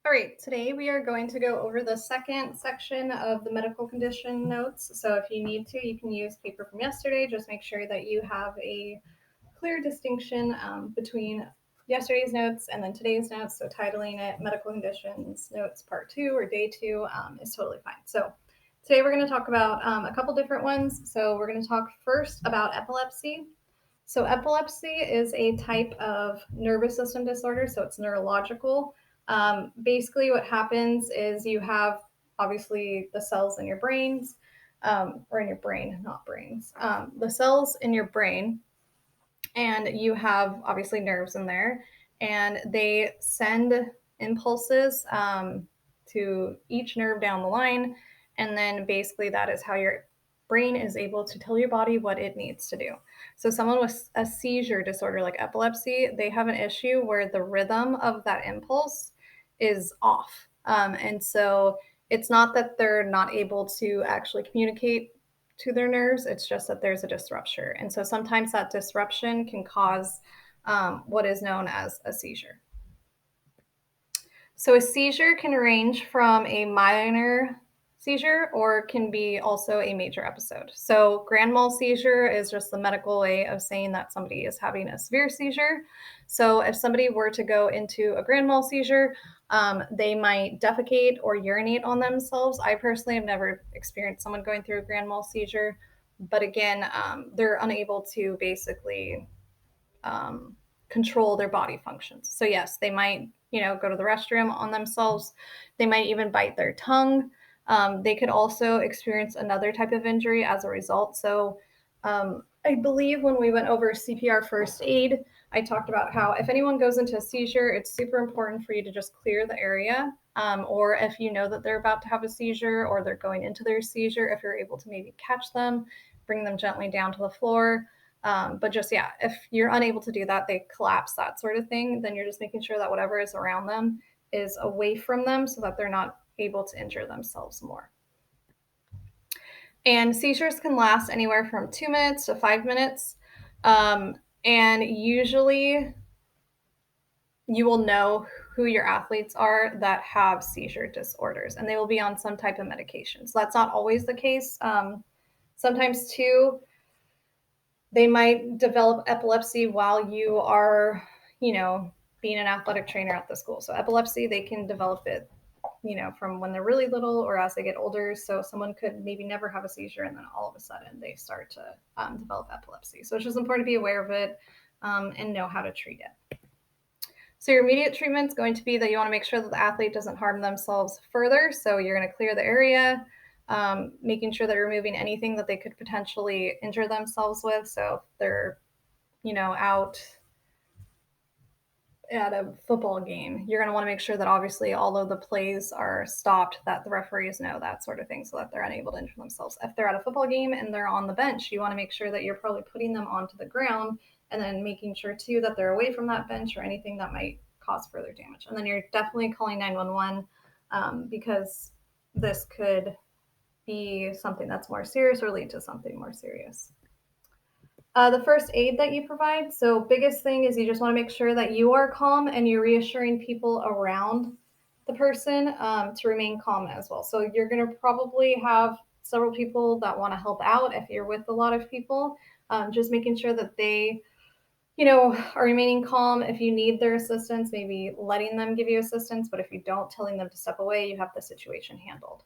All right, today we are going to go over the second section of the medical condition notes. So if you need to, you can use paper from yesterday. Just make sure that you have a clear distinction between yesterday's notes and then today's notes. So titling it Medical Conditions Notes Part 2 or Day 2 is totally fine. So today we're going to talk about a couple different ones. So we're going to talk first about epilepsy. So epilepsy is a type of nervous system disorder, so it's neurological. Basically, what happens is you have obviously the cells in your brains, or in your brain, not brains, the cells in your brain, and you have obviously nerves in there, and they send impulses to each nerve down the line, and then basically that is how your brain is able to tell your body what it needs to do. So someone with a seizure disorder like epilepsy, they have an issue where the rhythm of that impulse is off. And so it's not that they're not able to actually communicate to their nerves. It's just that there's a disruption. And so sometimes that disruption can cause what is known as a seizure. So a seizure can range from a minor seizure or can be also a major episode. So grand mal seizure is just the medical way of saying that somebody is having a severe seizure. So if somebody were to go into a grand mal seizure, they might defecate or urinate on themselves. I personally have never experienced someone going through a grand mal seizure, but again, they're unable to basically um, control their body functions. So yes, they might, go to the restroom on themselves. They might even bite their tongue. They could also experience another type of injury as a result. So I believe when we went over CPR first aid, I talked about how if anyone goes into a seizure, it's super important for you to just clear the area. Or if you know that they're about to have a seizure or they're going into their seizure, if you're able to maybe catch them, bring them gently down to the floor. But just, yeah, if you're unable to do that, they collapse, that sort of thing, then you're just making sure that whatever is around them is away from them so that they're not able to injure themselves more. And seizures can last anywhere from 2 minutes to 5 minutes. And usually you will know who your athletes are that have seizure disorders, and they will be on some type of medication. So that's not always the case. Sometimes, too, they might develop epilepsy while you are, being an athletic trainer at the school. So epilepsy, they can develop it, from when they're really little or as they get older. So someone could maybe never have a seizure and then all of a sudden they start to develop epilepsy. So it's just important to be aware of it and know how to treat it. So your immediate treatment is going to be that you want to make sure that the athlete doesn't harm themselves further. So you're going to clear the area, making sure that you're removing anything that they could potentially injure themselves with. So if they're, out at a football game, you're going to want to make sure that obviously all of the plays are stopped, that the referees know, that sort of thing, so that they're unable to injure themselves. If they're at a football game and they're on the bench, you want to make sure that you're probably putting them onto the ground and then making sure too that they're away from that bench or anything that might cause further damage. And then you're definitely calling 911 because this could be something that's more serious or lead to something more serious. The first aid that you provide. So, biggest thing is you just want to make sure that you are calm and you're reassuring people around the person to remain calm as well. So, you're going to probably have several people that want to help out if you're with a lot of people. Just making sure that they, are remaining calm. If you need their assistance, maybe letting them give you assistance. But if you don't, telling them to step away, you have the situation handled.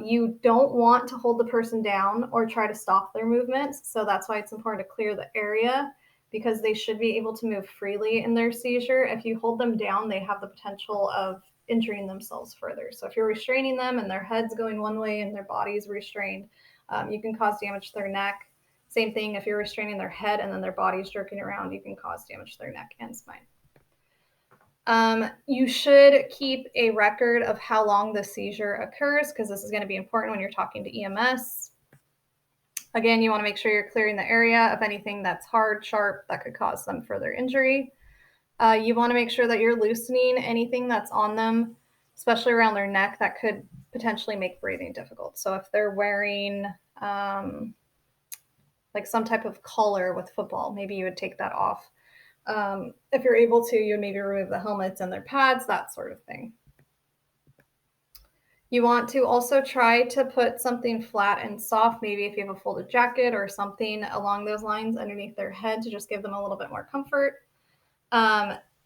You don't want to hold the person down or try to stop their movements. So that's why it's important to clear the area because they should be able to move freely in their seizure. If you hold them down, they have the potential of injuring themselves further. So if you're restraining them and their head's going one way and their body's restrained, you can cause damage to their neck. Same thing if you're restraining their head and then their body's jerking around, you can cause damage to their neck and spine. You should keep a record of how long the seizure occurs because this is going to be important when you're talking to EMS. Again, you want to make sure you're clearing the area of anything that's hard, sharp, that could cause them further injury. You want to make sure that you're loosening anything that's on them, especially around their neck, that could potentially make breathing difficult. So if they're wearing like some type of collar with football, maybe you would take that off. If you're able to, you would maybe remove the helmets and their pads, that sort of thing. You want to also try to put something flat and soft, maybe if you have a folded jacket or something along those lines underneath their head to just give them a little bit more comfort.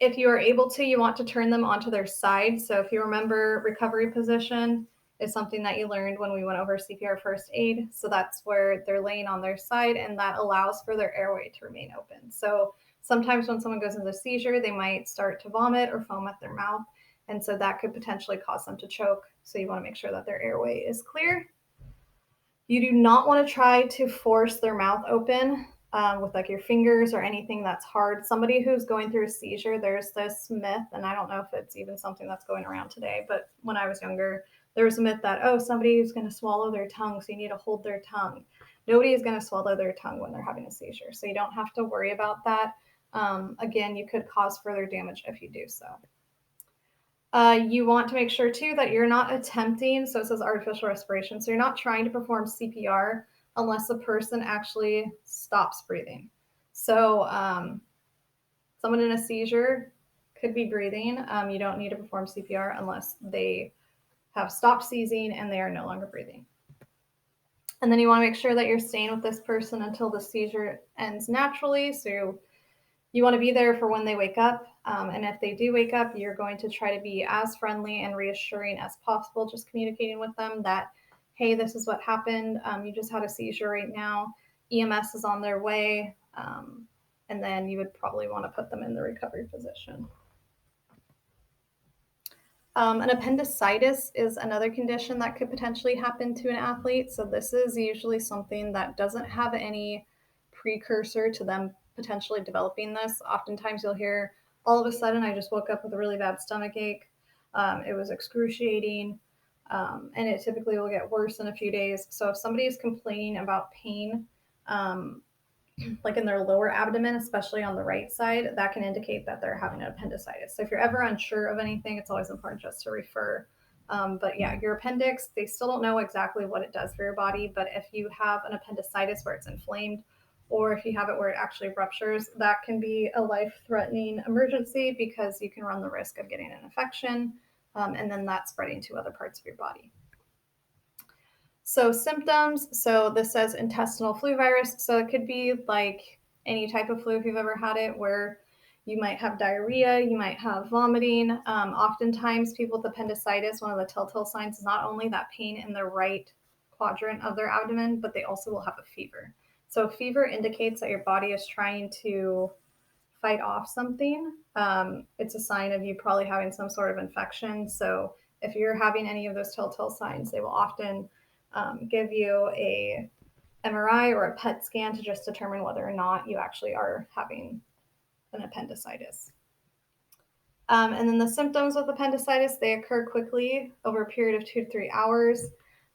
If you are able to, you want to turn them onto their side. So if you remember, recovery position is something that you learned when we went over CPR first aid. So that's where they're laying on their side, and that allows for their airway to remain open. So sometimes when someone goes into a seizure, they might start to vomit or foam at their mouth. And so that could potentially cause them to choke. So you want to make sure that their airway is clear. You do not want to try to force their mouth open with like your fingers or anything that's hard. Somebody who's going through a seizure, there's this myth, and I don't know if it's even something that's going around today, but when I was younger, there was a myth that, oh, somebody is going to swallow their tongue, so you need to hold their tongue. Nobody is going to swallow their tongue when they're having a seizure, so you don't have to worry about that. Again, you could cause further damage if you do so. You want to make sure too that you're not attempting, so it says artificial respiration, so you're not trying to perform CPR unless the person actually stops breathing. So someone in a seizure could be breathing. You don't need to perform CPR unless they have stopped seizing and they are no longer breathing. And then you want to make sure that you're staying with this person until the seizure ends naturally. So you want to be there for when they wake up. And if they do wake up, you're going to try to be as friendly and reassuring as possible, just communicating with them that, hey, this is what happened. You just had a seizure right now. EMS is on their way. And then you would probably want to put them in the recovery position. An appendicitis is another condition that could potentially happen to an athlete. So this is usually something that doesn't have any precursor to them potentially developing this. Oftentimes you'll hear, all of a sudden, I just woke up with a really bad stomach ache. It was excruciating, and it typically will get worse in a few days. So if somebody is complaining about pain, like in their lower abdomen, especially on the right side, that can indicate that they're having an appendicitis. So if you're ever unsure of anything, it's always important just to refer. But yeah, your appendix, they still don't know exactly what it does for your body. But if you have an appendicitis where it's inflamed, or if you have it where it actually ruptures, that can be a life-threatening emergency because you can run the risk of getting an infection, and then that spreading to other parts of your body. So symptoms, so this says intestinal flu virus. So it could be like any type of flu if you've ever had it, where you might have diarrhea, you might have vomiting. Oftentimes people with appendicitis, one of the telltale signs is not only that pain in the right quadrant of their abdomen, but they also will have a fever. So fever indicates that your body is trying to fight off something. It's a sign of you probably having some sort of infection. So if you're having any of those telltale signs, they will often give you a MRI or a PET scan to just determine whether or not you actually are having an appendicitis. And then the symptoms with appendicitis, they occur quickly over a period of 2 to 3 hours.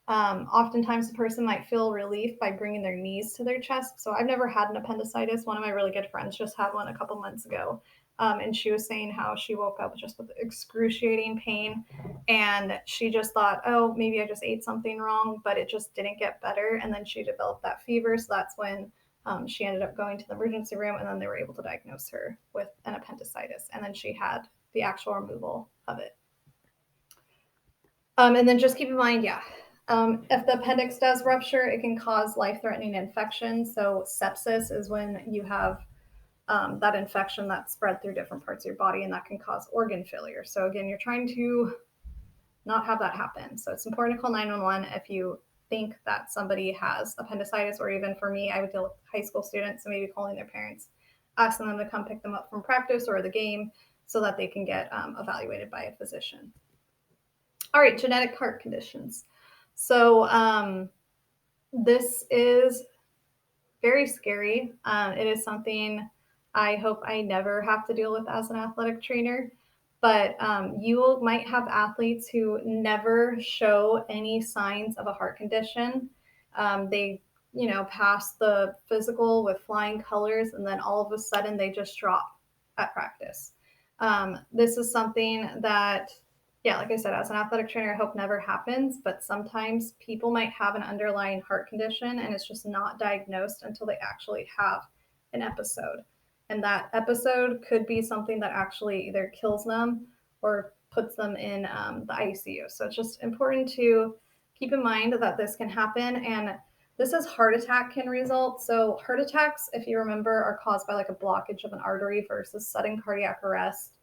Oftentimes the person might feel relief by bringing their knees to their chest. So I've never had an appendicitis. One of my really good friends just had one a couple months ago. And she was saying how she woke up just with excruciating pain. And she just thought, oh, maybe I just ate something wrong, but it just didn't get better. And then she developed that fever. So that's when she ended up going to the emergency room, and then they were able to diagnose her with an appendicitis. And then she had the actual removal of it. And then just keep in mind, if the appendix does rupture, it can cause life-threatening infection. So sepsis is when you have that infection that's spread through different parts of your body, and that can cause organ failure. So again, you're trying to not have that happen. So it's important to call 911 if you think that somebody has appendicitis, or even for me, I would deal with high school students, so maybe calling their parents, asking them to come pick them up from practice or the game so that they can get evaluated by a physician. All right, genetic heart conditions. So this is very scary. It is something I hope I never have to deal with as an athletic trainer. But you might have athletes who never show any signs of a heart condition. They, pass the physical with flying colors, and then all of a sudden they just drop at practice. This is something that, yeah, like I said, as an athletic trainer, I hope never happens, but sometimes people might have an underlying heart condition and it's just not diagnosed until they actually have an episode. And that episode could be something that actually either kills them or puts them in the ICU. So it's just important to keep in mind that this can happen. And this is heart attack can result. So heart attacks, if you remember, are caused by like a blockage of an artery versus sudden cardiac arrest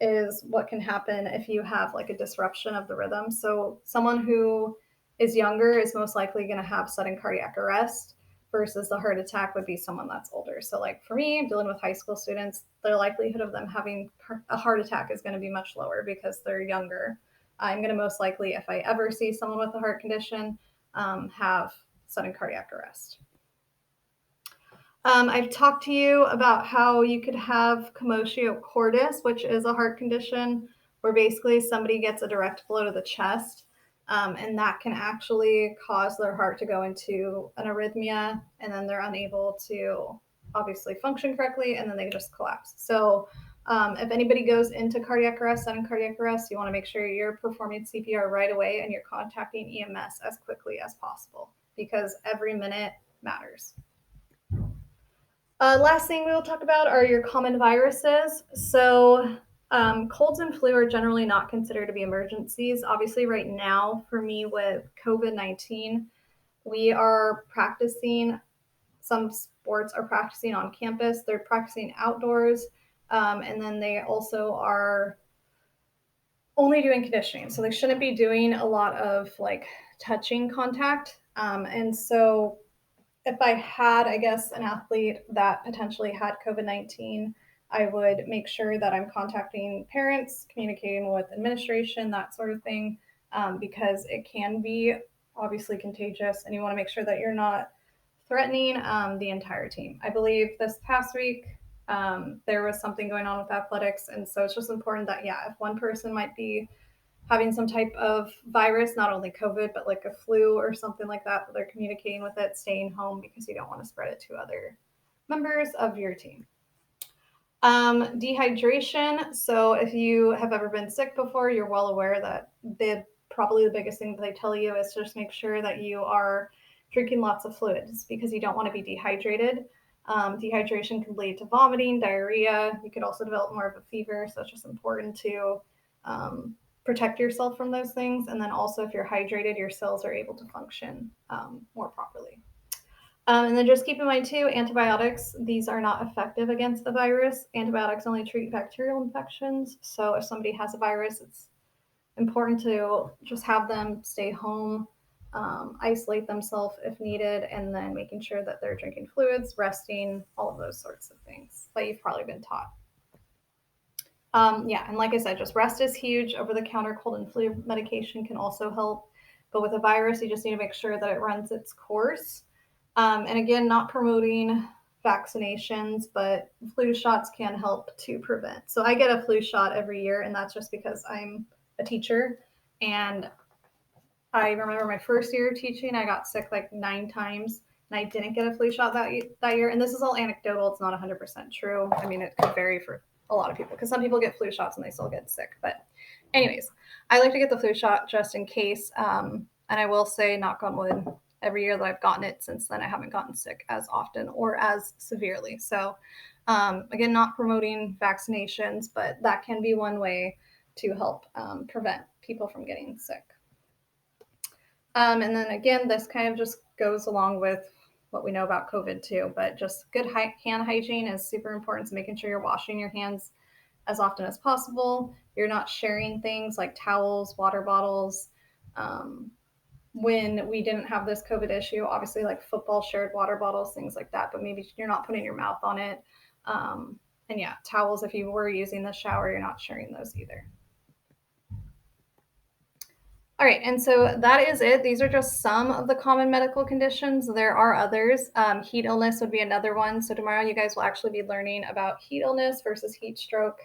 is what can happen if you have like a disruption of the rhythm. So someone who is younger is most likely going to have sudden cardiac arrest versus the heart attack would be someone that's older. So like for me, dealing with high school students, the likelihood of them having a heart attack is going to be much lower because they're younger. I'm going to most likely, if I ever see someone with a heart condition, have sudden cardiac arrest. I've talked to you about how you could have commotio cordis, which is a heart condition where basically somebody gets a direct blow to the chest, and that can actually cause their heart to go into an arrhythmia, and then they're unable to obviously function correctly, and then they just collapse. So if anybody goes into cardiac arrest, sudden cardiac arrest, you want to make sure you're performing CPR right away and you're contacting EMS as quickly as possible because every minute matters. Last thing we will talk about are your common viruses. So colds and flu are generally not considered to be emergencies. Obviously, right now, for me with COVID-19, we are practicing, some sports are practicing on campus, they're practicing outdoors, and then they also are only doing conditioning. So they shouldn't be doing a lot of like touching contact. And so if I had, I guess, an athlete that potentially had COVID-19, I would make sure that I'm contacting parents, communicating with administration, that sort of thing, because it can be obviously contagious, and you want to make sure that you're not threatening the entire team. I believe this past week there was something going on with athletics, and so it's just important that, yeah, if one person might be having some type of virus, not only COVID, but like a flu or something like that, that they're communicating with it, staying home because you don't want to spread it to other members of your team. Dehydration. So if you have ever been sick before, you're well aware that probably the biggest thing that they tell you is to just make sure that you are drinking lots of fluids because you don't want to be dehydrated. Dehydration can lead to vomiting, diarrhea. You could also develop more of a fever, so it's just important to protect yourself from those things. And then also, if you're hydrated, your cells are able to function more properly. And then just keep in mind too, antibiotics, these are not effective against the virus. Antibiotics only treat bacterial infections. So if somebody has a virus, it's important to just have them stay home, isolate themselves if needed, and then making sure that they're drinking fluids, resting, all of those sorts of things that you've probably been taught. Yeah, and like I said, just rest is huge. Over-the-counter cold and flu medication can also help. But with a virus, you just need to make sure that it runs its course. And again, not promoting vaccinations, but flu shots can help to prevent. So I get a flu shot every year, and that's just because I'm a teacher. And I remember my first year of teaching, I got sick like 9 times, and I didn't get a flu shot that year. And this is all anecdotal. It's not 100% true. I mean, it could vary for a lot of people because some people get flu shots and they still get sick. But anyways, I like to get the flu shot just in case. And I will say, knock on wood, every year that I've gotten it since then, I haven't gotten sick as often or as severely. So again, not promoting vaccinations, but that can be one way to help prevent people from getting sick. And then again, this kind of just goes along with what we know about COVID too, but just good hand hygiene is super important. So making sure you're washing your hands as often as possible. You're not sharing things like towels, water bottles. When we didn't have this COVID issue, obviously like football shared water bottles, things like that, but maybe you're not putting your mouth on it. And yeah, towels, if you were using the shower, you're not sharing those either. All right, and so that is it. These are just some of the common medical conditions. There are others. Heat illness would be another one. So tomorrow you guys will actually be learning about heat illness versus heat stroke.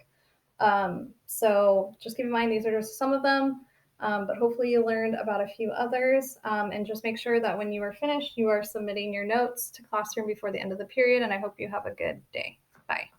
So just keep in mind, these are just some of them, but hopefully you learned about a few others. And just make sure that when you are finished, you are submitting your notes to Classroom before the end of the period. And I hope you have a good day. Bye.